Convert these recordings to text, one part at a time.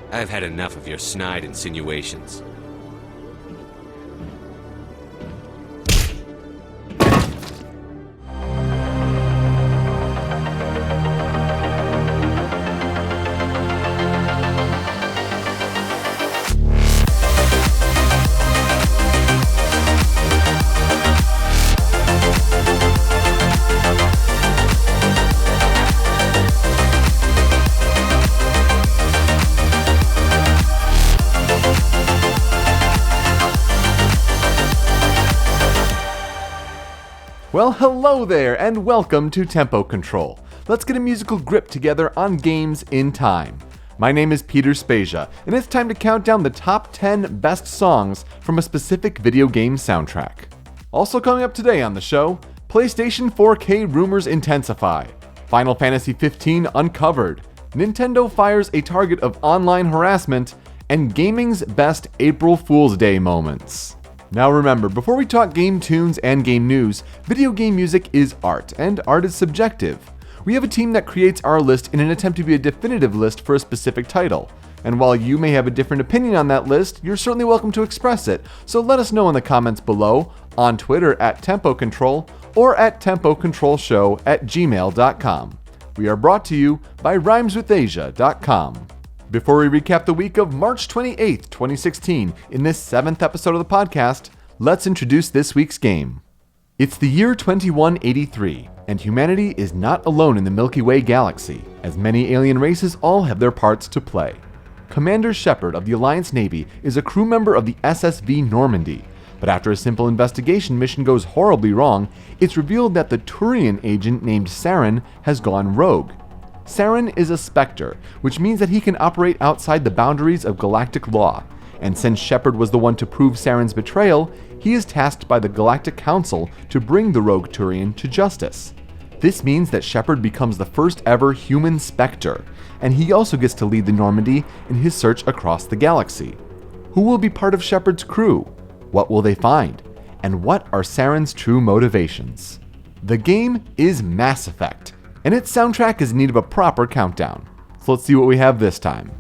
I've had enough of your snide insinuations. Well, hello there, and welcome to Tempo Control. Let's get a musical grip together on games in time. My name is Peter Spezia, and it's time to count down the top 10 best songs from a specific video game soundtrack. Also coming up today on the show, PlayStation 4K rumors intensify, Final Fantasy 15 uncovered, Nintendo fires a target of online harassment, and gaming's best April Fool's Day moments. Now remember, before we talk game tunes and game news, video game music is art, and art is subjective. We have a team that creates our list in an attempt to be a definitive list for a specific title. And while you may have a different opinion on that list, you're certainly welcome to express it, so let us know in the comments below, on Twitter at Tempo Control, or at tempocontrolshow@gmail.com. We are brought to you by rhymeswithasia.com. Before we recap the week of March 28th, 2016, in this 7th episode of the podcast, let's introduce this week's game. It's the year 2183, and humanity is not alone in the Milky Way galaxy, as many alien races all have their parts to play. Commander Shepard of the Alliance Navy is a crew member of the SSV Normandy, but after a simple investigation mission goes horribly wrong, it's revealed that the Turian agent named Saren has gone rogue. Saren is a Spectre, which means that he can operate outside the boundaries of galactic law, and since Shepard was the one to prove Saren's betrayal, he is tasked by the Galactic Council to bring the rogue Turian to justice. This means that Shepard becomes the first ever human Spectre, and he also gets to lead the Normandy in his search across the galaxy. Who will be part of Shepard's crew? What will they find? And what are Saren's true motivations? The game is Mass Effect, and its soundtrack is in need of a proper countdown. So let's see what we have this time.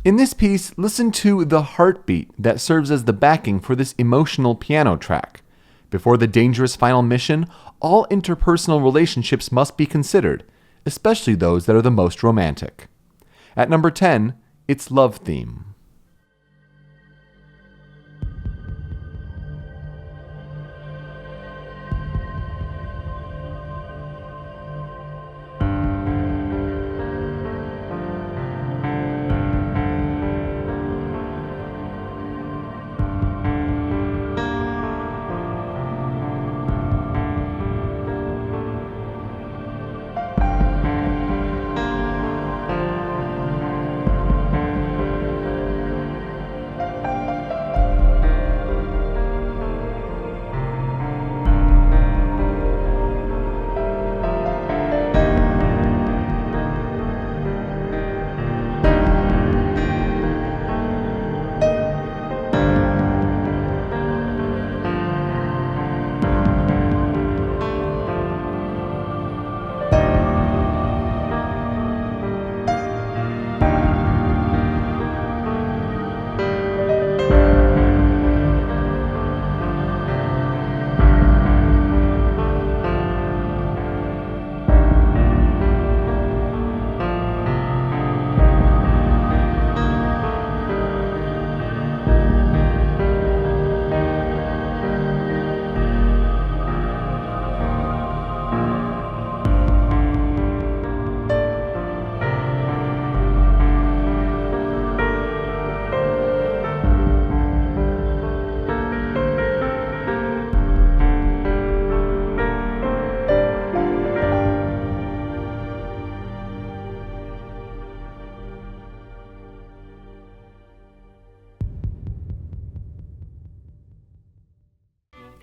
In this piece, listen to the heartbeat that serves as the backing for this emotional piano track. Before the dangerous final mission, all interpersonal relationships must be considered, especially those that are the most romantic. At number 10, it's Love Theme.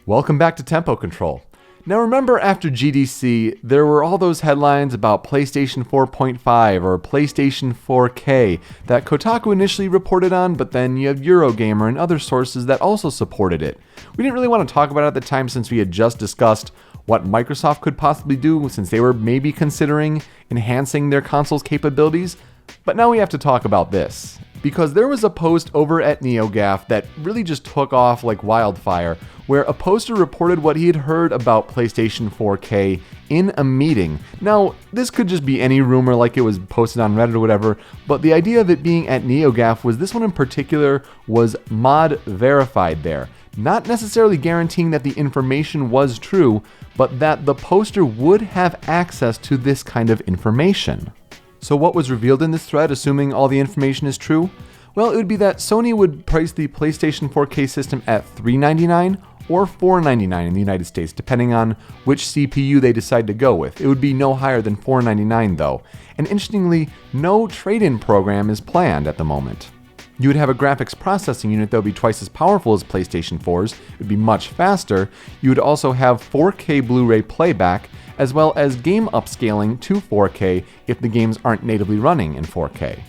Welcome back to Tempo Control. Now remember, after GDC, there were all those headlines about PlayStation 4.5 or PlayStation 4K that Kotaku initially reported on, but then you have Eurogamer and other sources that also supported it. We didn't really want to talk about it at the time since we had just discussed what Microsoft could possibly do since they were maybe considering enhancing their console's capabilities, but now we have to talk about this. because there was a post over at NeoGAF that really just took off like wildfire, where a poster reported what he had heard about PlayStation 4K in a meeting. Now, this could just be any rumor like it was posted on Reddit or whatever, but the idea of it being at NeoGAF was this one in particular was mod verified there. Not necessarily guaranteeing that the information was true, but that the poster would have access to this kind of information. So what was revealed in this thread, assuming all the information is true? Well, it would be that Sony would price the PlayStation 4K system at $399 or $499 in the United States, depending on which CPU they decide to go with. It would be no higher than $499 though. And interestingly, no trade-in program is planned at the moment. You would have a graphics processing unit that would be twice as powerful as PlayStation 4's, it would be much faster. You would also have 4K Blu-ray playback, as well as game upscaling to 4K if the games aren't natively running in 4K.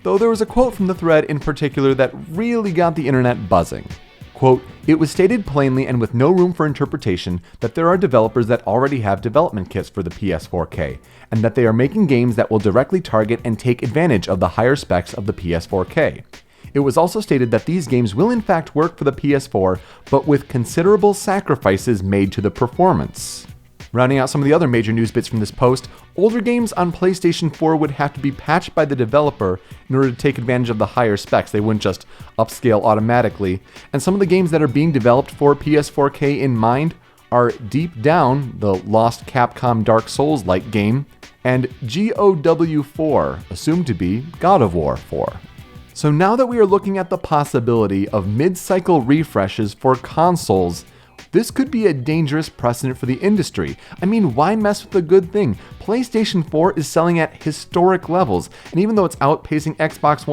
Though there was a quote from the thread in particular that really got the internet buzzing. Quote, "It was stated plainly and with no room for interpretation that there are developers that already have development kits for the PS4K, and that they are making games that will directly target and take advantage of the higher specs of the PS4K. It was also stated that these games will in fact work for the PS4, but with considerable sacrifices made to the performance." Rounding out some of the other major news bits from this post, older games on PlayStation 4 would have to be patched by the developer in order to take advantage of the higher specs. They wouldn't just upscale automatically. And some of the games that are being developed for PS4K in mind are Deep Down, the lost Capcom Dark Souls-like game, and GOW 4, assumed to be God of War 4. So now that we are looking at the possibility of mid-cycle refreshes for consoles, this could be a dangerous precedent for the industry. I mean, why mess with a good thing? PlayStation 4 is selling at historic levels, and even though it's outpacing Xbox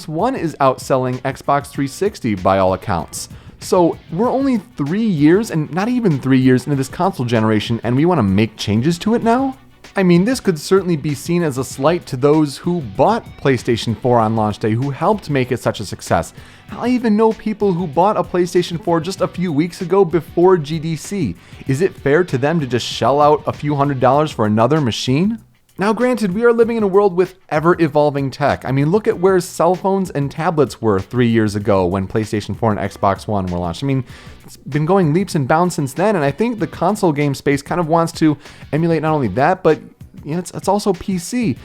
One is outselling Xbox 360 by all accounts. So we're only 3 years, and not even 3 years into this console generation, and we want to make changes to it now? I mean, this could certainly be seen as a slight to those who bought PlayStation 4 on launch day, who helped make it such a success. I even know people who bought a PlayStation 4 just a few weeks ago before GDC. Is it fair to them to just shell out a few $100s for another machine? Now granted, we are living in a world with ever-evolving tech. I mean, look at where cell phones and tablets were 3 years ago when PlayStation 4 and Xbox One were launched. I mean, it's been going leaps and bounds since then, and I think the console game space kind of wants to emulate not only that, but it's also PC.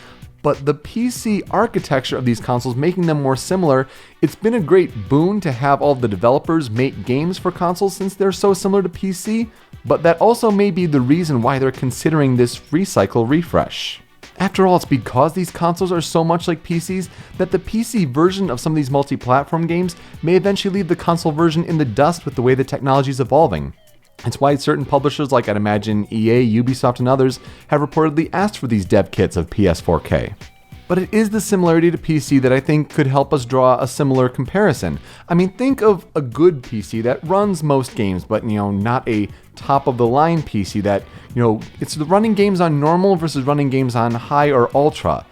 But the PC architecture of these consoles, making them more similar, it's been a great boon to have all the developers make games for consoles since they're so similar to PC, but that also may be the reason why they're considering this recycle refresh. After all, it's because these consoles are so much like PCs that the PC version of some of these multi-platform games may eventually leave the console version in the dust with the way the technology is evolving. It's why certain publishers like I'd imagine EA, Ubisoft, and others have reportedly asked for these dev kits of PS4K. But it is the similarity to PC that I think could help us draw a similar comparison. I mean, think of a good PC that runs most games, but not a top-of-the-line PC that, it's the running games on normal versus running games on high or ultra.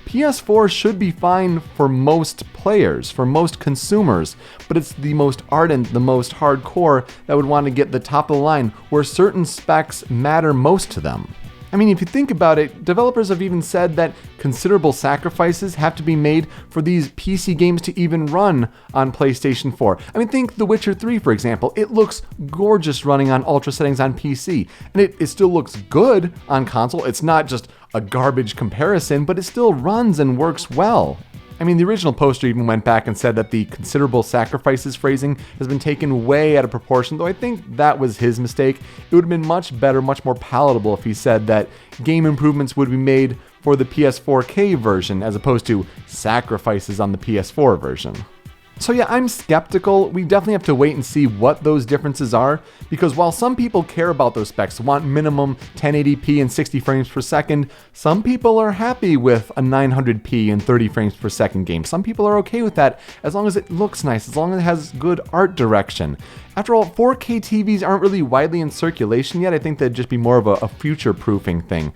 PS4 should be fine for most players, for most consumers, but it's the most ardent, the most hardcore that would want to get the top of the line where certain specs matter most to them. I mean, if you think about it, developers have even said that considerable sacrifices have to be made for these PC games to even run on PlayStation 4. I mean, think The Witcher 3, for example. It looks gorgeous running on ultra settings on PC, and it still looks good on console. It's not just a garbage comparison, but it still runs and works well. I mean, the original poster even went back and said that the considerable sacrifices phrasing has been taken way out of proportion, though I think that was his mistake. It would have been much better, much more palatable if he said that game improvements would be made for the PS4K version as opposed to sacrifices on the PS4 version. So yeah, I'm skeptical. We definitely have to wait and see what those differences are, because while some people care about those specs, want minimum 1080p and 60 frames per second, some people are happy with a 900p and 30 frames per second game. Some people are okay with that as long as it looks nice, as long as it has good art direction. After all, 4K TVs aren't really widely in circulation yet. I think that'd just be more of a future-proofing thing.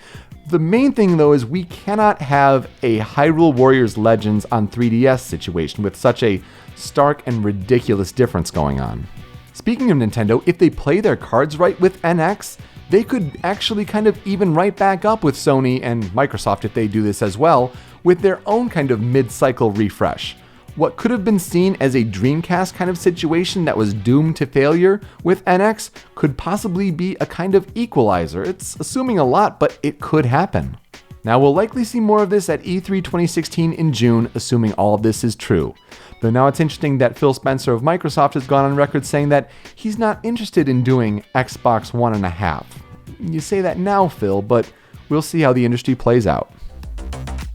The main thing, though, is we cannot have a Hyrule Warriors Legends on 3DS situation with such a stark and ridiculous difference going on. Speaking of Nintendo, if they play their cards right with NX, they could actually kind of even right back up with Sony and Microsoft if they do this as well, with their own kind of mid-cycle refresh. What could have been seen as a Dreamcast kind of situation that was doomed to failure with NX could possibly be a kind of equalizer. It's assuming a lot, but it could happen. Now, we'll likely see more of this at E3 2016 in June, assuming all of this is true. Though now it's interesting that Phil Spencer of Microsoft has gone on record saying that he's not interested in doing Xbox One and a half. You say that now, Phil, but we'll see how the industry plays out.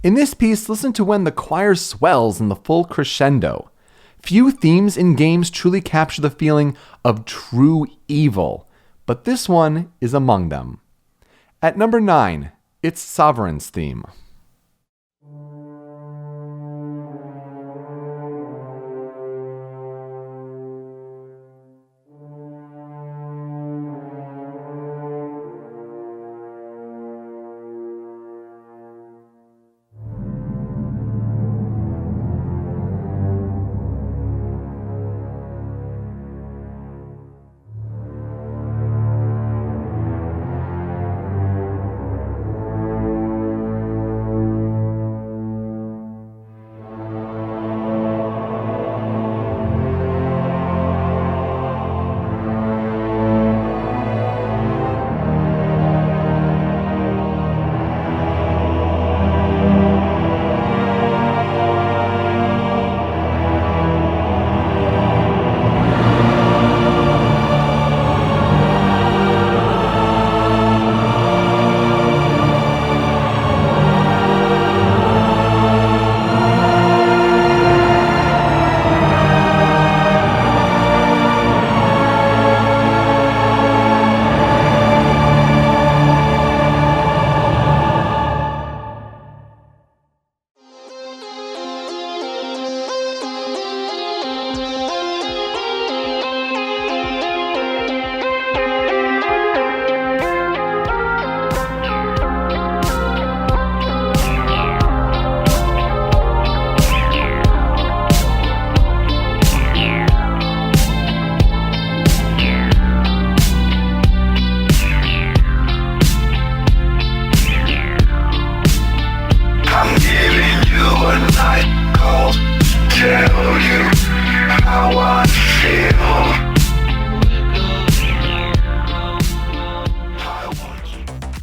In this piece, listen to when the choir swells in the full crescendo. Few themes in games truly capture the feeling of true evil, but this one is among them. At number 9, it's Sovereign's theme.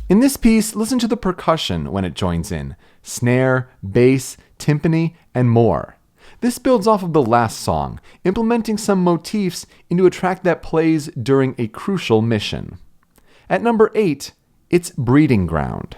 In this piece, listen to the percussion when it joins in: snare, bass, timpani, and more. This builds off of the last song, implementing some motifs into a track that plays during a crucial mission. At number 8, it's Breeding Ground.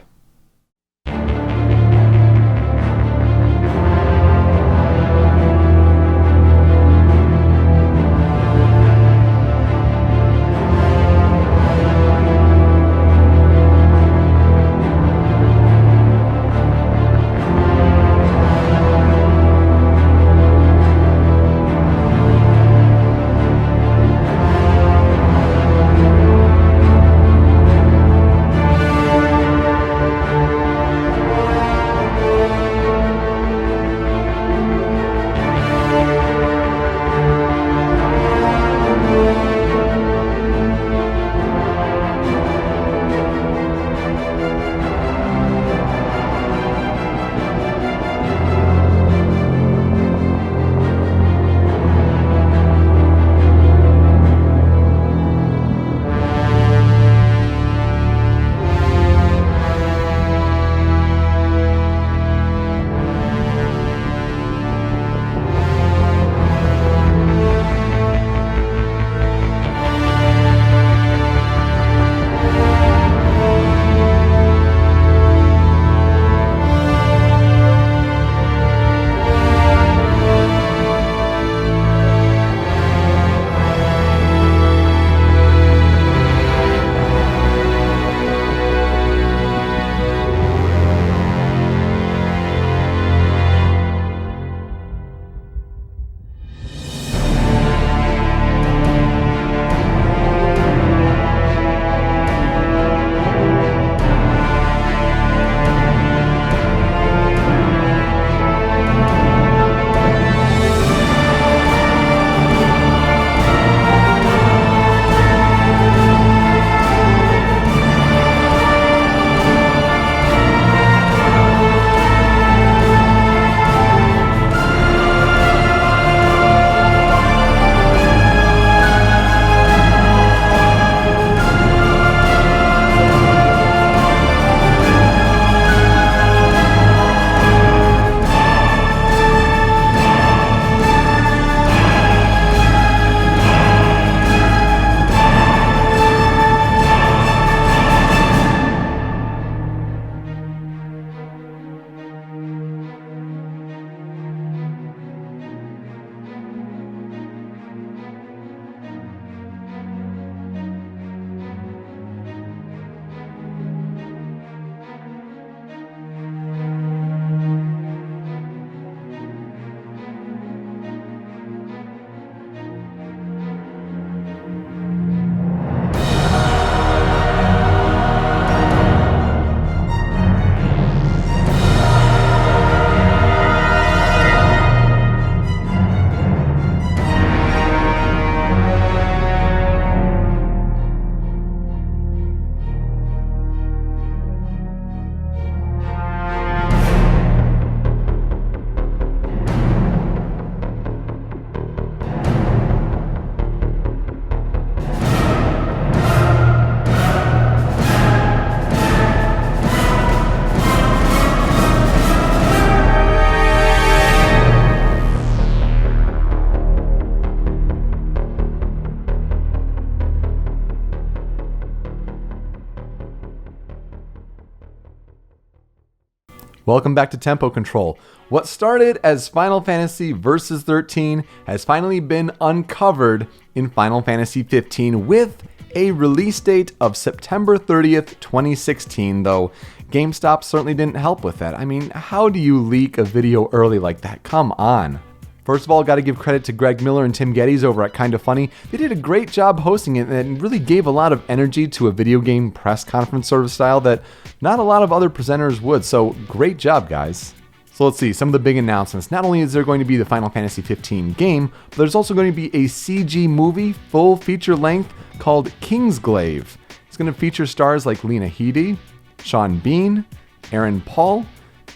Welcome back to Tempo Control. What started as Final Fantasy Versus 13 has finally been uncovered in Final Fantasy 15 with a release date of September 30th, 2016, though GameStop certainly didn't help with that. I mean, how do you leak a video early like that? Come on. First of all, got to give credit to Greg Miller and Tim Geddes over at Kinda Funny. They did a great job hosting it and really gave a lot of energy to a video game press conference sort of style that not a lot of other presenters would, so great job, guys. So let's see, some of the big announcements. Not only is there going to be the Final Fantasy 15 game, but there's also going to be a CG movie, full feature length, called Kingsglaive. It's going to feature stars like Lena Headey, Sean Bean, Aaron Paul.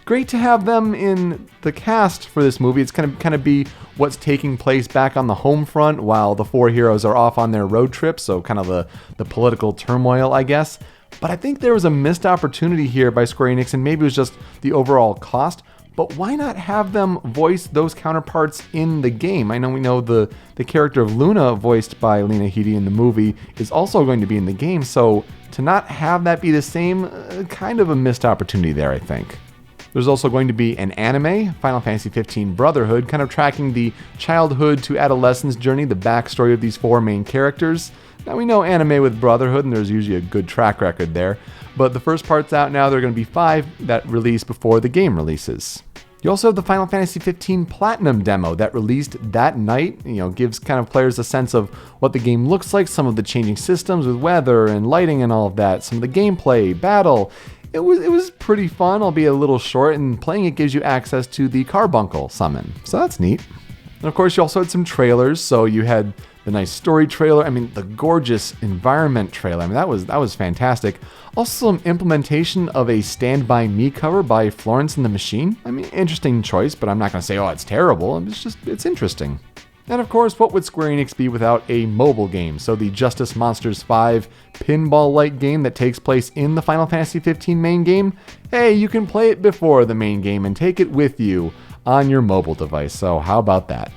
Great to have them in the cast for this movie. It's going to kind of be what's taking place back on the home front while the four heroes are off on their road trip, so kind of the political turmoil, I guess. But I think there was a missed opportunity here by Square Enix, and maybe it was just the overall cost. But why not have them voice those counterparts in the game? I know we know the character of Luna, voiced by Lena Headey in the movie, is also going to be in the game, so to not have that be the same, kind of a missed opportunity there, I think. There's also going to be an anime, Final Fantasy 15 Brotherhood, kind of tracking the childhood to adolescence journey, the backstory of these four main characters. Now we know anime with Brotherhood, and there's usually a good track record there, but the first part's out now. There are going to be 5 that release before the game releases. You also have the Final Fantasy 15 Platinum demo that released that night. Gives kind of players a sense of what the game looks like, some of the changing systems with weather and lighting and all of that, some of the gameplay, battle. It was pretty fun, albeit a little short, and playing it gives you access to the Carbuncle summon, so that's neat. And of course, you also had some trailers. So you had the nice story trailer. I mean, the gorgeous environment trailer. I mean, that was fantastic. Also, some implementation of a Stand By Me cover by Florence and the Machine. I mean, interesting choice, but I'm not going to say, oh, it's terrible. It's interesting. And of course, what would Square Enix be without a mobile game? So the Justice Monsters 5 pinball-like game that takes place in the Final Fantasy 15 main game, hey, you can play it before the main game and take it with you on your mobile device. So how about that?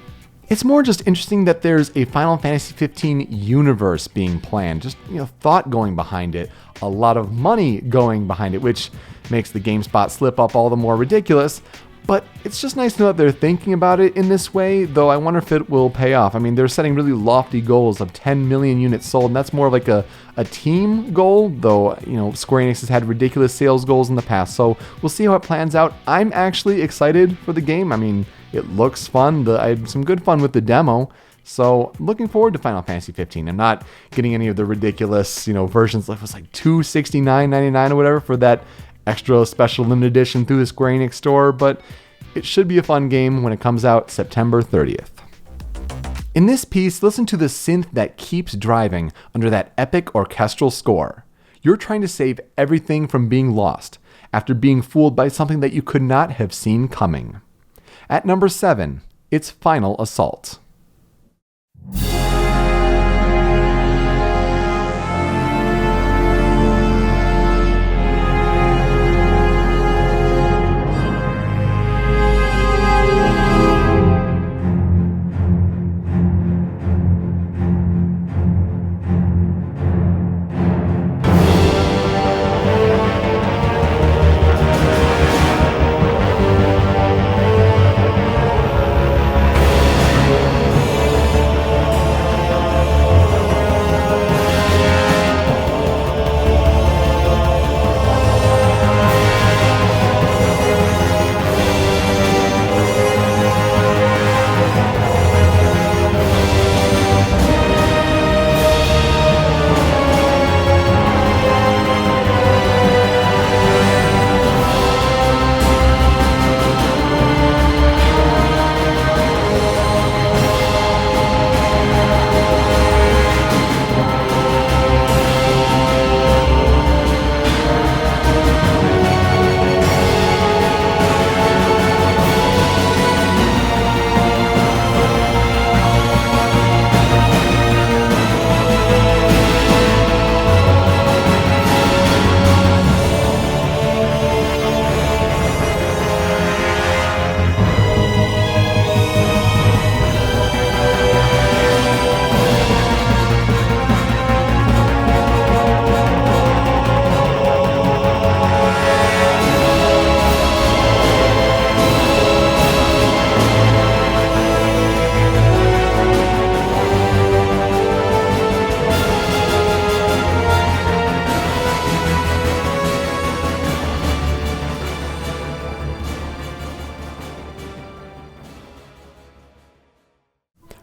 It's more just interesting that there's a Final Fantasy 15 universe being planned. Just, thought going behind it. A lot of money going behind it, which makes the GameSpot slip up all the more ridiculous. But it's just nice to know that they're thinking about it in this way, though I wonder if it will pay off. I mean, they're setting really lofty goals of 10 million units sold, and that's more like a team goal, though, Square Enix has had ridiculous sales goals in the past, so we'll see how it plans out. I'm actually excited for the game. I mean, it looks fun. I had some good fun with the demo, so looking forward to Final Fantasy 15. I'm not getting any of the ridiculous, versions. It was like $269.99 or whatever for that extra special limited edition through the Square Enix store, but it should be a fun game when it comes out September 30th. In this piece, listen to the synth that keeps driving under that epic orchestral score. You're trying to save everything from being lost after being fooled by something that you could not have seen coming. At number 7, it's Final Assault.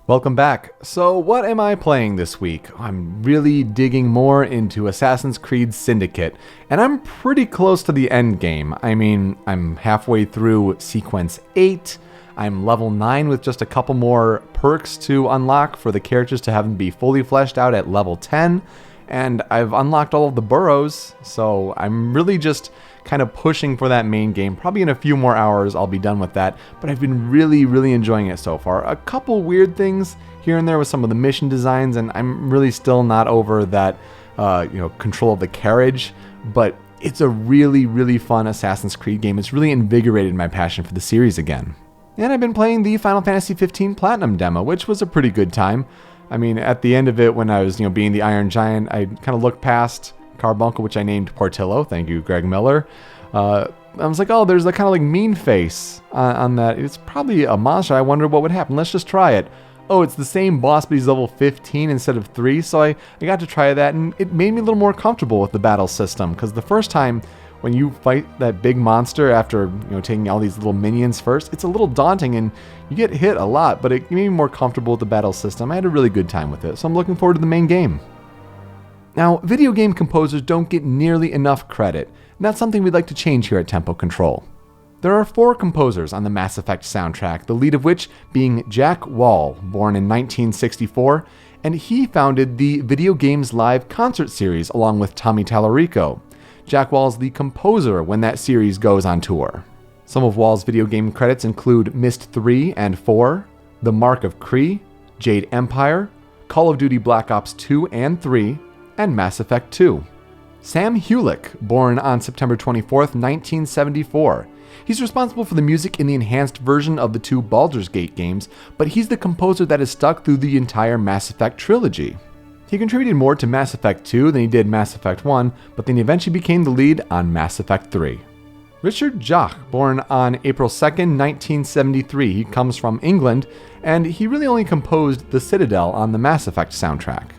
Welcome back. So what am I playing this week? I'm really digging more into Assassin's Creed Syndicate, and I'm pretty close to the end game. I mean, I'm halfway through Sequence 8, I'm level 9 with just a couple more perks to unlock for the characters to have them be fully fleshed out at level 10, and I've unlocked all of the boroughs, so I'm really just kind of pushing for that main game. Probably in a few more hours I'll be done with that, but I've been really enjoying it so far. A couple weird things here and there with some of the mission designs, and I'm really still not over that control of the carriage, but it's a really fun Assassin's Creed game. It's really invigorated my passion for the series again. And I've been playing the Final Fantasy 15 Platinum demo, which was a pretty good time. I mean, at the end of it, when I was being the Iron Giant, I kind of looked past Carbuncle, which I named Portillo. Thank you, Greg Miller. I was like, oh, there's a kind of like mean face on that. It's probably a monster. I wonder what would happen. Let's just try it. Oh, it's the same boss, but he's level 15 instead of 3. So I got to try that, and it made me a little more comfortable with the battle system. Because the first time when you fight that big monster after taking all these little minions first, it's a little daunting and you get hit a lot. But it made me more comfortable with the battle system. I had a really good time with it. So I'm looking forward to the main game. Now, video game composers don't get nearly enough credit, and that's something we'd like to change here at Tempo Control. There are 4 composers on the Mass Effect soundtrack, the lead of which being Jack Wall, born in 1964, and he founded the Video Games Live concert series along with Tommy Tallarico. Jack Wall's the composer when that series goes on tour. Some of Wall's video game credits include Myst 3 and 4, The Mark of Kree, Jade Empire, Call of Duty Black Ops 2 and 3, and Mass Effect 2. Sam Hulick, born on September 24th, 1974. He's responsible for the music in the enhanced version of the 2 Baldur's Gate games, but he's the composer that has stuck through the entire Mass Effect trilogy. He contributed more to Mass Effect 2 than he did Mass Effect 1, but then he eventually became the lead on Mass Effect 3. Richard Jacques, born on April 2nd, 1973. He comes from England, and he really only composed The Citadel on the Mass Effect soundtrack.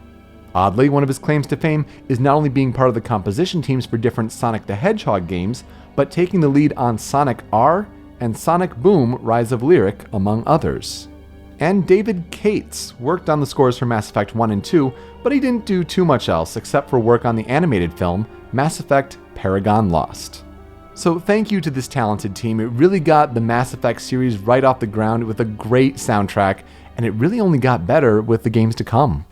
Oddly, one of his claims to fame is not only being part of the composition teams for different Sonic the Hedgehog games, but taking the lead on Sonic R and Sonic Boom Rise of Lyric, among others. And David Cates worked on the scores for Mass Effect 1 and 2, but he didn't do too much else except for work on the animated film Mass Effect Paragon Lost. So thank you to this talented team. It really got the Mass Effect series right off the ground with a great soundtrack, and it really only got better with the games to come.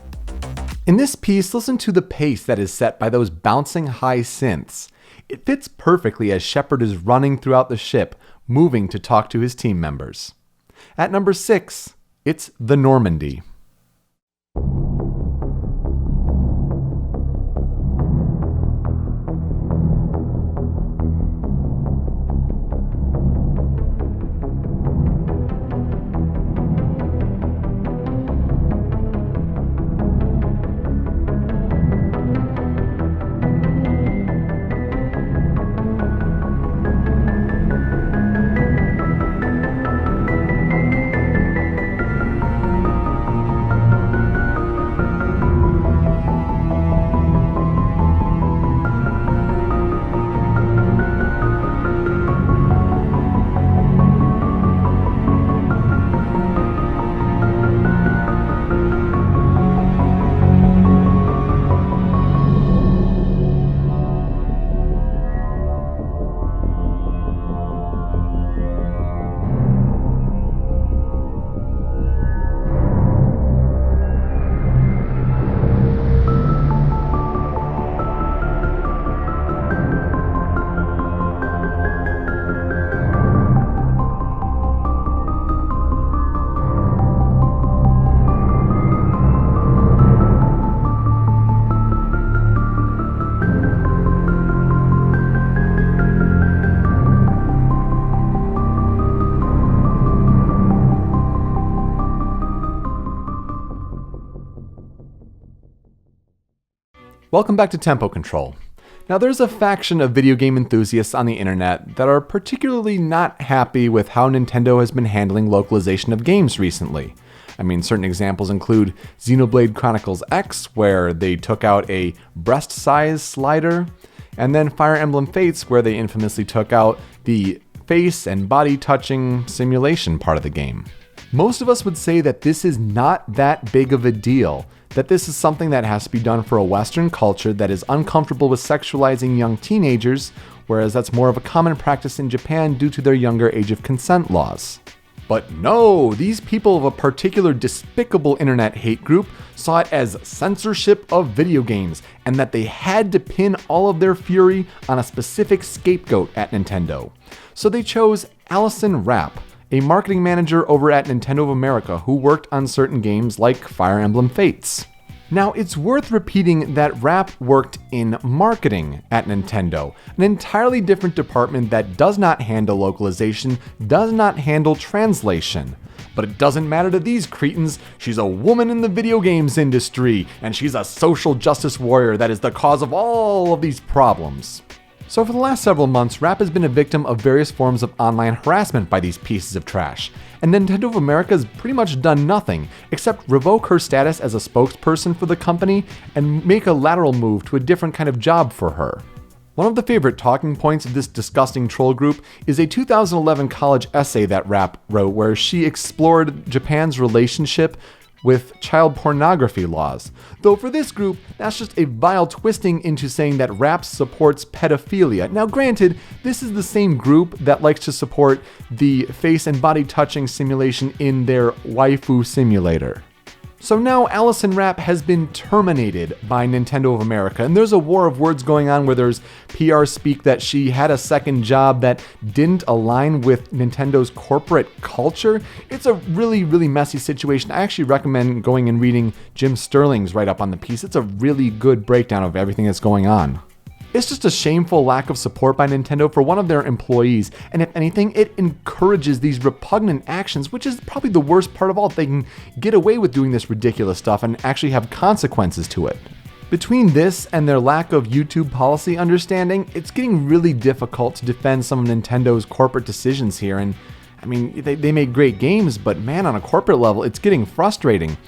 In this piece, listen to the pace that is set by those bouncing high synths. It fits perfectly as Shepard is running throughout the ship, moving to talk to his team members. At number 6, it's The Normandy. Welcome back to Tempo Control. Now there's a faction of video game enthusiasts on the internet that are particularly not happy with how Nintendo has been handling localization of games recently. I mean, certain examples include Xenoblade Chronicles X, where they took out a breast size slider, and then Fire Emblem Fates, where they infamously took out the face and body touching simulation part of the game. Most of us would say that this is not that big of a deal, that this is something that has to be done for a Western culture that is uncomfortable with sexualizing young teenagers, whereas that's more of a common practice in Japan due to their younger age of consent laws. But no, these people of a particular despicable internet hate group saw it as censorship of video games, and that they had to pin all of their fury on a specific scapegoat at Nintendo. So they chose Alison Rapp, a marketing manager over at Nintendo of America who worked on certain games like Fire Emblem Fates. Now, it's worth repeating that Rapp worked in marketing at Nintendo, an entirely different department that does not handle localization, does not handle translation. But it doesn't matter to these cretins, she's a woman in the video games industry, and she's a social justice warrior that is the cause of all of these problems. So for the last several months, Rapp has been a victim of various forms of online harassment by these pieces of trash, and Nintendo of America has pretty much done nothing except revoke her status as a spokesperson for the company and make a lateral move to a different kind of job for her. One of the favorite talking points of this disgusting troll group is a 2011 college essay that Rapp wrote where she explored Japan's relationship with child pornography laws. Though for this group, that's just a vile twisting into saying that Rapp supports pedophilia. Now granted, this is the same group that likes to support the face and body touching simulation in their waifu simulator. So now Alison Rapp has been terminated by Nintendo of America, and there's a war of words going on where there's PR speak that she had a second job that didn't align with Nintendo's corporate culture. It's a really, really messy situation. I actually recommend going and reading Jim Sterling's write-up on the piece. It's a really good breakdown of everything that's going on. It's just a shameful lack of support by Nintendo for one of their employees, and if anything, it encourages these repugnant actions, which is probably the worst part of all. They can get away with doing this ridiculous stuff and actually have consequences to it. Between this and their lack of YouTube policy understanding, it's getting really difficult to defend some of Nintendo's corporate decisions here, and I mean, they make great games, but man, on a corporate level, it's getting frustrating.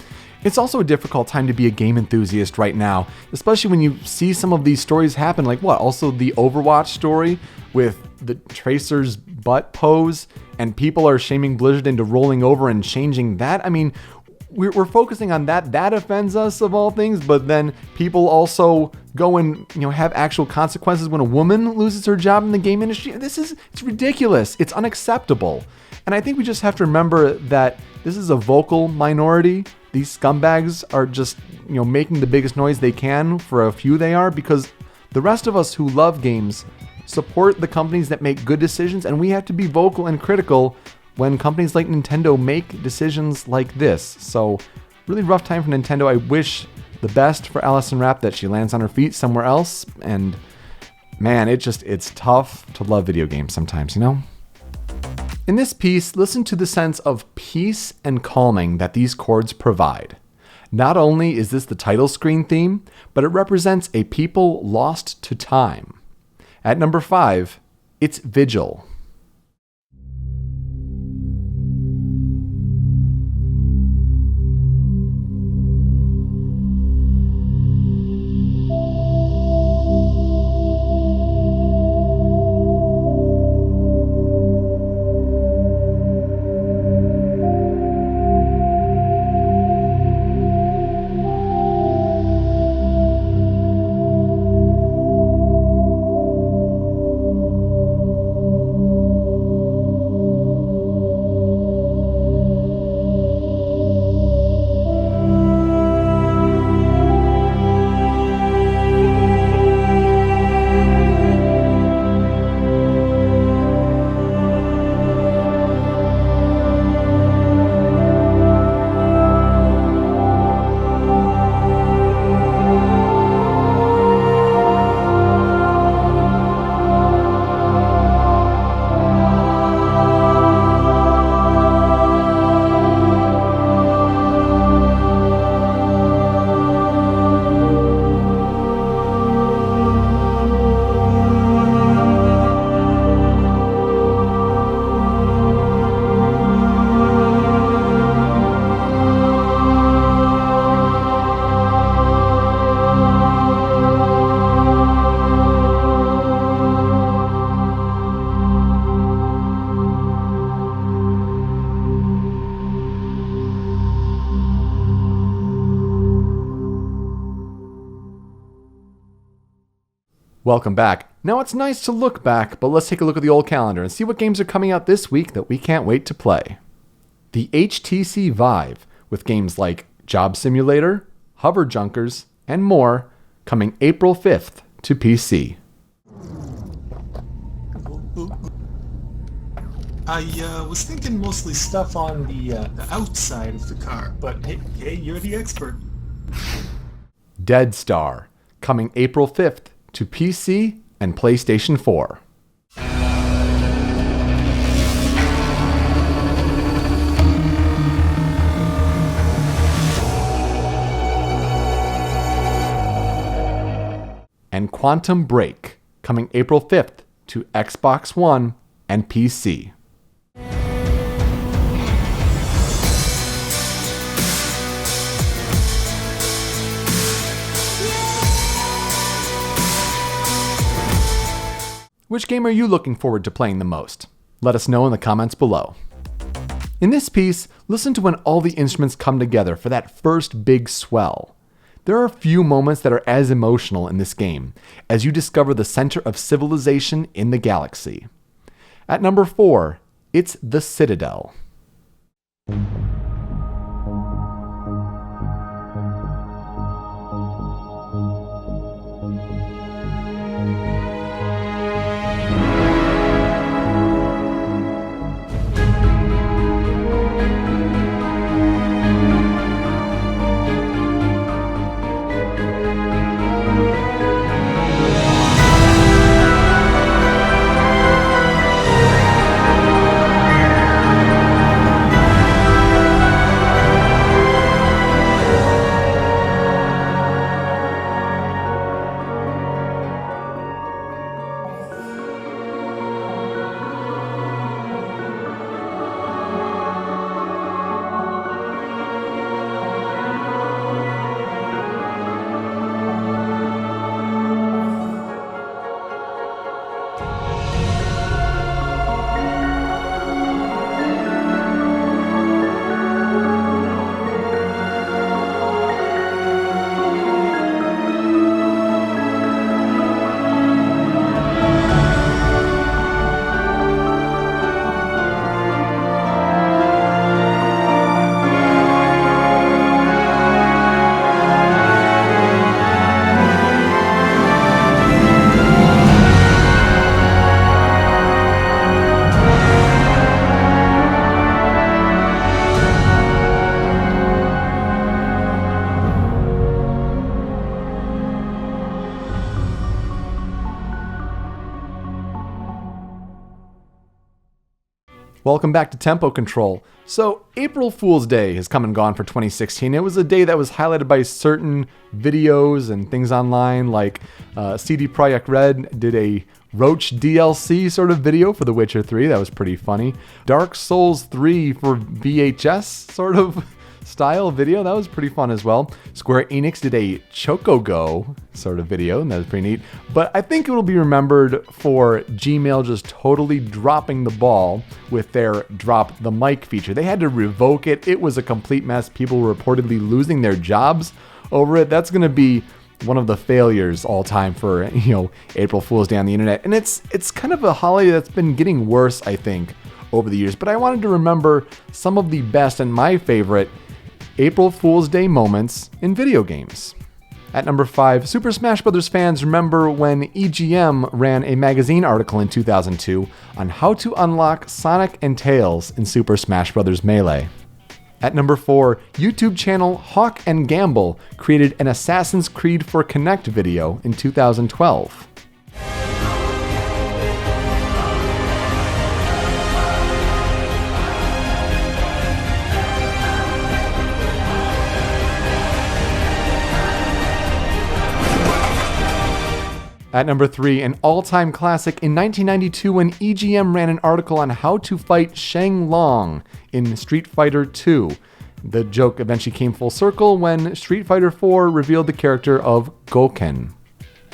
It's also a difficult time to be a game enthusiast right now, especially when you see some of these stories happen, like also the Overwatch story with the Tracer's butt pose, and people are shaming Blizzard into rolling over and changing that. I mean, we're focusing on that. That offends us of all things, but then people also go and have actual consequences when a woman loses her job in the game industry. It's ridiculous. It's unacceptable. And I think we just have to remember that this is a vocal minority. These scumbags are just, making the biggest noise they can for a few they are, because the rest of us who love games support the companies that make good decisions, and we have to be vocal and critical when companies like Nintendo make decisions like this. So, really rough time for Nintendo. I wish the best for Alison Rapp, that she lands on her feet somewhere else, and man, it's tough to love video games sometimes, In this piece, listen to the sense of peace and calming that these chords provide. Not only is this the title screen theme, but it represents a people lost to time. At number 5, it's Vigil. Welcome back. Now it's nice to look back, but let's take a look at the old calendar and see what games are coming out this week that we can't wait to play. The HTC Vive, with games like Job Simulator, Hover Junkers, and more, coming April 5th to PC. I was thinking mostly stuff on the outside of the car, but hey, you're the expert. Dead Star, coming April 5th to PC and PlayStation 4. And Quantum Break, coming April 5th to Xbox One and PC. Which game are you looking forward to playing the most? Let us know in the comments below. In this piece, listen to when all the instruments come together for that first big swell. There are a few moments that are as emotional in this game, as you discover the center of civilization in the galaxy. At number 4, it's The Citadel. Welcome back to Tempo Control. So, April Fool's Day has come and gone for 2016. It was a day that was highlighted by certain videos and things online, like CD Projekt Red did a Roach DLC sort of video for The Witcher 3. That was pretty funny. Dark Souls 3 for VHS sort of style video. That was pretty fun as well. Square Enix did a Chocogo sort of video, and that was pretty neat. But I think it will be remembered for Gmail just totally dropping the ball with their drop the mic feature. They had to revoke it. It was a complete mess. People were reportedly losing their jobs over it. That's going to be one of the failures all time for, April Fool's Day on the internet. And it's kind of a holiday that's been getting worse, I think, over the years. But I wanted to remember some of the best and my favorite April Fool's Day moments in video games. At number 5, Super Smash Bros. Fans remember when EGM ran a magazine article in 2002 on how to unlock Sonic and Tails in Super Smash Bros. Melee. At number 4, YouTube channel Hawk and Gamble created an Assassin's Creed for Kinect video in 2012. At number 3, an all-time classic in 1992 when EGM ran an article on how to fight Shang Long in Street Fighter II. The joke eventually came full circle when Street Fighter IV revealed the character of Gouken.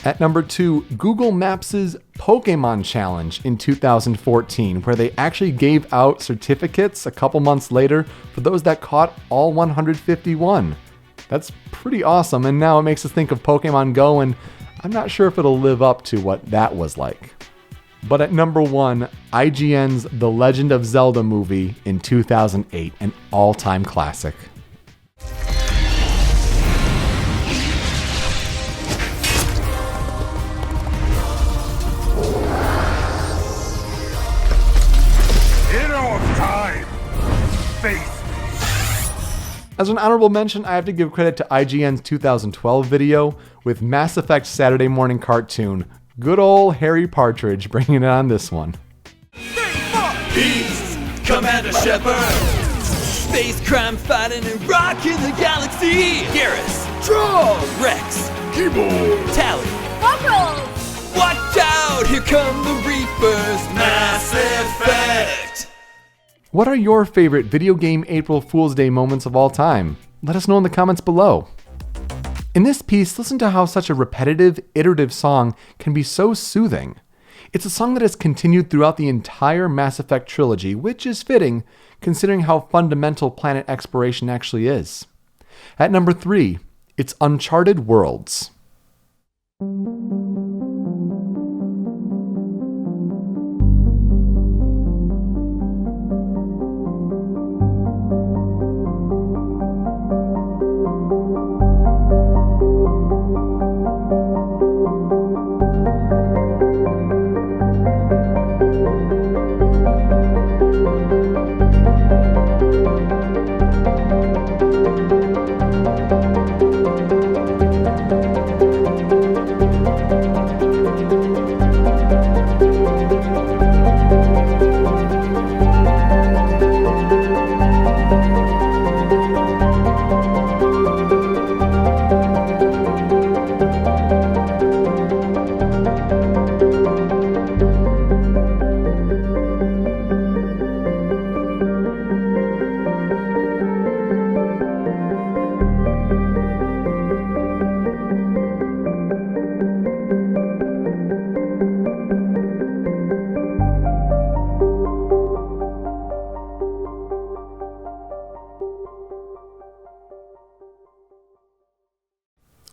At number 2, Google Maps' Pokemon Challenge in 2014, where they actually gave out certificates a couple months later for those that caught all 151. That's pretty awesome, and now it makes us think of Pokemon Go, and I'm not sure if it'll live up to what that was like. But at number 1, IGN's The Legend of Zelda movie in 2008, an all-time classic. As an honorable mention, I have to give credit to IGN's 2012 video with Mass Effect Saturday morning cartoon. Good old Harry Partridge bringing it on this one. Peace, Commander Shepard. Space crime fighting and rocking the galaxy. Garrus, Draw, Rex, Keyboard, Tally, Corporals! Watch out, here come the Reapers. Mass Effect. What are your favorite video game April Fool's Day moments of all time? Let us know in the comments below. In this piece, listen to how such a repetitive, iterative song can be so soothing. It's a song that has continued throughout the entire Mass Effect trilogy, which is fitting, considering how fundamental planet exploration actually is. At number 3, it's Uncharted Worlds.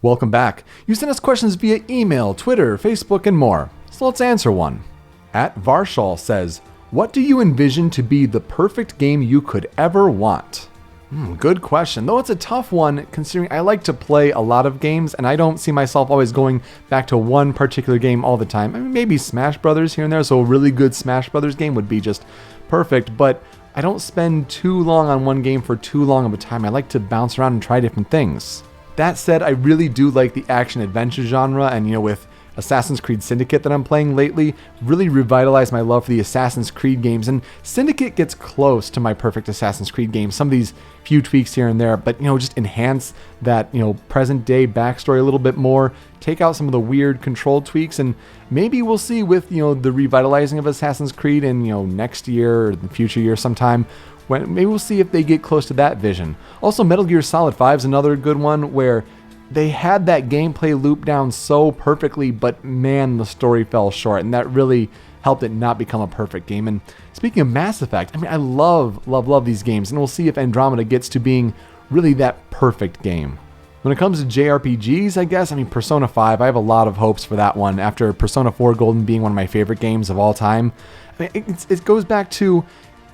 Welcome back. You sent us questions via email, Twitter, Facebook, and more. So let's answer one. At Varshal says, what do you envision to be the perfect game you could ever want? Good question, though it's a tough one considering I like to play a lot of games and I don't see myself always going back to one particular game all the time. I mean, maybe Smash Brothers here and there, so a really good Smash Brothers game would be just perfect, but I don't spend too long on one game for too long of a time. I like to bounce around and try different things. That said, I really do like the action-adventure genre, and with Assassin's Creed Syndicate that I'm playing lately, really revitalized my love for the Assassin's Creed games, and Syndicate gets close to my perfect Assassin's Creed game. Some of these few tweaks here and there, but just enhance that present-day backstory a little bit more, take out some of the weird control tweaks, and maybe we'll see with the revitalizing of Assassin's Creed in next year or the future year sometime. Maybe we'll see if they get close to that vision. Also, Metal Gear Solid 5 is another good one where they had that gameplay loop down so perfectly, but man, the story fell short, and that really helped it not become a perfect game. And speaking of Mass Effect, I love these games, and we'll see if Andromeda gets to being really that perfect game. When it comes to JRPGs, I guess, Persona 5, I have a lot of hopes for that one after Persona 4 Golden being one of my favorite games of all time. It goes back to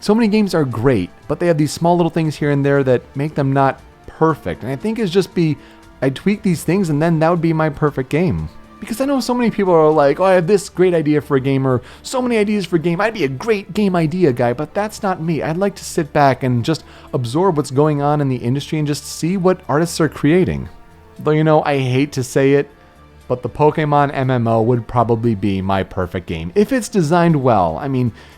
so many games are great, but they have these small little things here and there that make them not perfect. And I think I'd tweak these things and then that would be my perfect game. Because I know so many people are like, oh, I have this great idea for a game, or so many ideas for a game. I'd be a great game idea guy, but that's not me. I'd like to sit back and just absorb what's going on in the industry and just see what artists are creating. Though, I hate to say it, but the Pokemon MMO would probably be my perfect game. If it's designed well.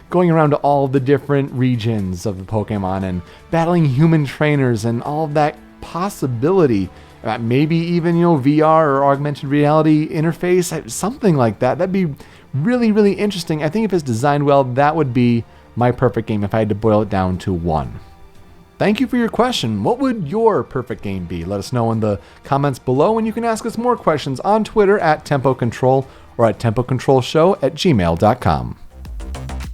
Going around to all the different regions of the Pokemon and battling human trainers and all of that possibility. Maybe even, VR or augmented reality interface, something like that. That'd be really, really interesting. I think if it's designed well, that would be my perfect game if I had to boil it down to one. Thank you for your question. What would your perfect game be? Let us know in the comments below, and you can ask us more questions on Twitter at Tempo Control or at tempocontrolshow@gmail.com.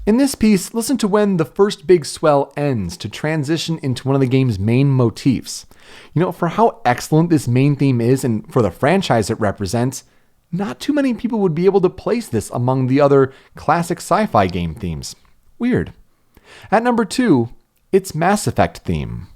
In this piece, listen to when the first big swell ends to transition into one of the game's main motifs. For how excellent this main theme is and for the franchise it represents, not too many people would be able to place this among the other classic sci-fi game themes. Weird. At number 2, its Mass Effect theme.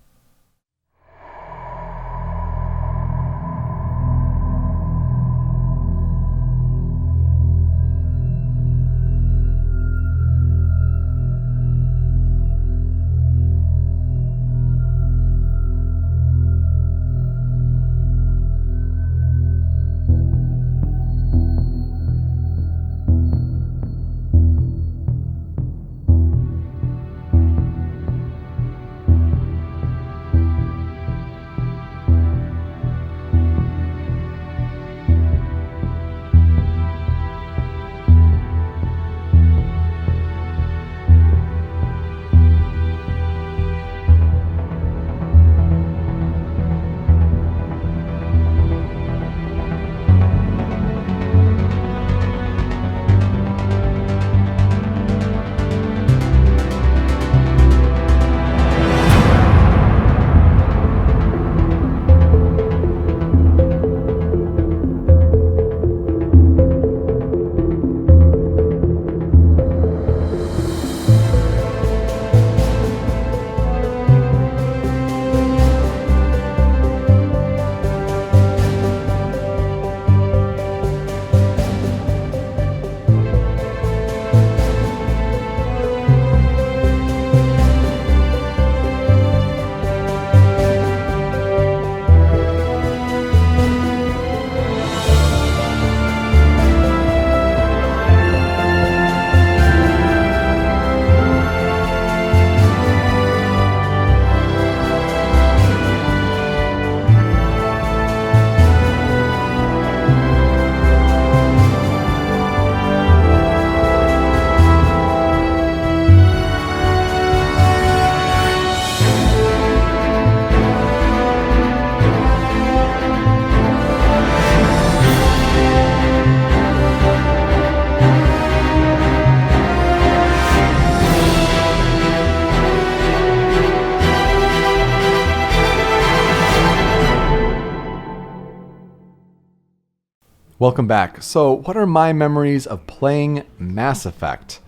Welcome back. So, what are my memories of playing Mass Effect?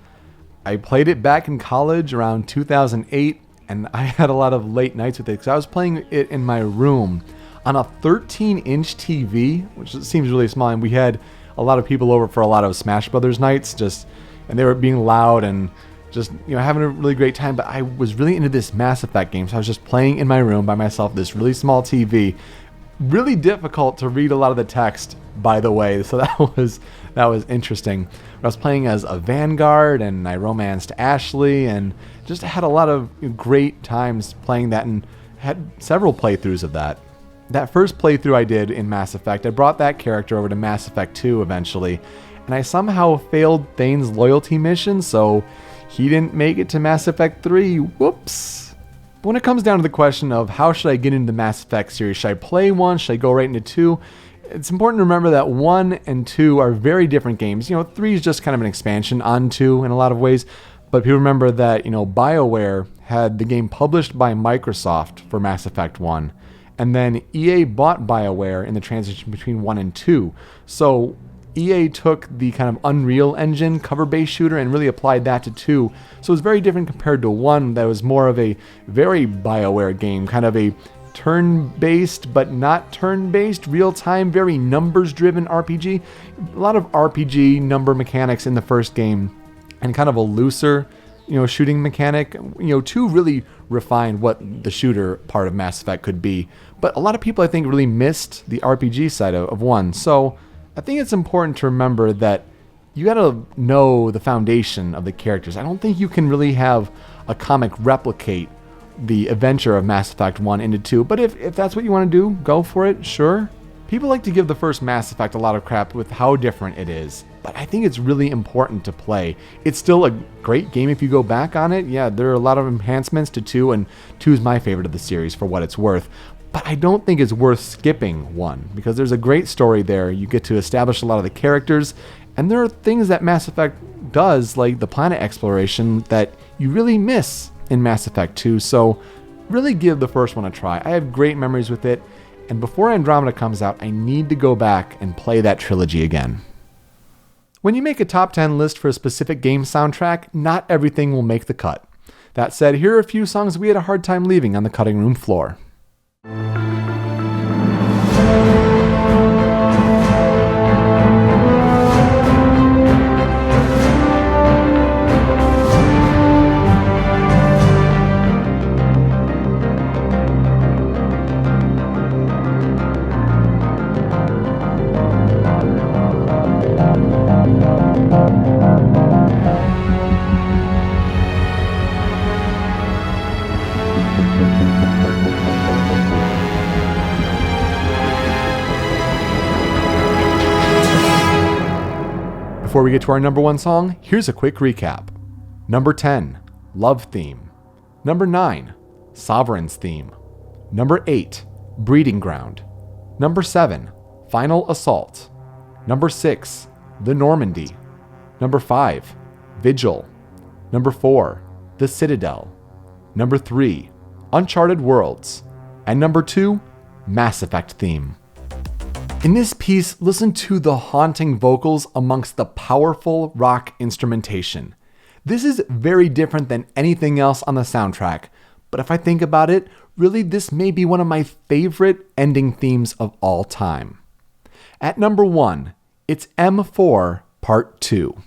I played it back in college around 2008, and I had a lot of late nights with it because I was playing it in my room on a 13-inch TV, which seems really small, and we had a lot of people over for a lot of Smash Brothers nights, and they were being loud and just having a really great time. But I was really into this Mass Effect game, so I was just playing in my room by myself, this really small TV. Really difficult to read a lot of the text, by the way, so that was interesting. I was playing as a Vanguard, and I romanced Ashley, and just had a lot of great times playing that, and had several playthroughs of that. That first playthrough I did in Mass Effect, I brought that character over to Mass Effect 2 eventually, and I somehow failed Thane's loyalty mission, so he didn't make it to Mass Effect 3. Whoops. But when it comes down to the question of how should I get into the Mass Effect series, should I play 1, should I go right into 2? It's important to remember that 1 and 2 are very different games. 3 is just kind of an expansion on 2 in a lot of ways. But people remember that, BioWare had the game published by Microsoft for Mass Effect 1. And then EA bought BioWare in the transition between 1 and 2. So EA took the kind of Unreal Engine cover-based shooter and really applied that to 2. So it was very different compared to 1 that was more of a very BioWare game, kind of a turn-based but not turn-based, real-time, very numbers-driven RPG. A lot of RPG number mechanics in the first game and kind of a looser, shooting mechanic. 2 really refined what the shooter part of Mass Effect could be. But a lot of people, I think, really missed the RPG side of 1. So I think it's important to remember that you gotta know the foundation of the characters. I don't think you can really have a comic replicate the adventure of Mass Effect 1 into 2, but if that's what you want to do, go for it, sure. People like to give the first Mass Effect a lot of crap with how different it is, but I think it's really important to play. It's still a great game if you go back on it. Yeah, there are a lot of enhancements to 2, and 2 is my favorite of the series for what it's worth. But I don't think it's worth skipping 1, because there's a great story there. You get to establish a lot of the characters, and there are things that Mass Effect does, like the planet exploration, that you really miss in Mass Effect 2. So really give the first one a try. I have great memories with it, and before Andromeda comes out, I need to go back and play that trilogy again. When you make a top 10 list for a specific game soundtrack, not everything will make the cut. That said, here are a few songs we had a hard time leaving on the cutting room floor. Before we get to our number 1 song, here's a quick recap. Number 10, Love Theme. Number 9, Sovereign's Theme. Number 8, Breeding Ground. Number 7, Final Assault. Number 6, The Normandy. Number 5, Vigil. Number 4, The Citadel. Number 3, Uncharted Worlds. And number 2, Mass Effect Theme. In this piece, listen to the haunting vocals amongst the powerful rock instrumentation. This is very different than anything else on the soundtrack, but if I think about it, really this may be one of my favorite ending themes of all time. At number 1, it's M4 Part 2.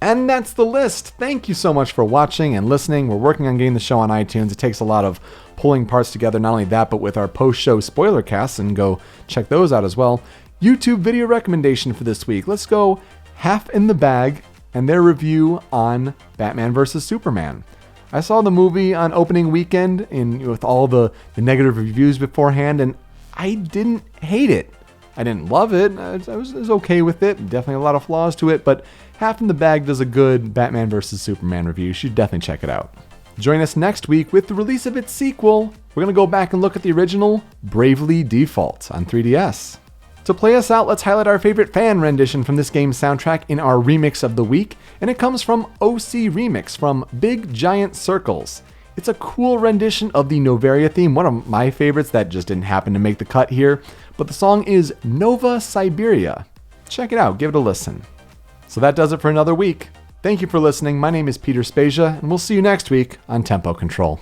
And that's the list. Thank you so much for watching and listening. We're working on getting the show on iTunes. It takes a lot of pulling parts together. Not only that, but with our post-show spoiler casts, and go check those out as well. YouTube video recommendation for this week. Let's go Half in the Bag and their review on Batman vs. Superman. I saw the movie on opening weekend with all the negative reviews beforehand, and I didn't hate it. I didn't love it. I was okay with it. Definitely a lot of flaws to it, but Half in the Bag does a good Batman vs. Superman review. You should definitely check it out. Join us next week with the release of its sequel. We're going to go back and look at the original Bravely Default on 3DS. To play us out, let's highlight our favorite fan rendition from this game's soundtrack in our Remix of the Week, and it comes from OC Remix from Big Giant Circles. It's a cool rendition of the Noveria theme, one of my favorites that just didn't happen to make the cut here, but the song is Nova Siberia. Check it out, give it a listen. So that does it for another week. Thank you for listening. My name is Peter Spezia, and we'll see you next week on Tempo Control.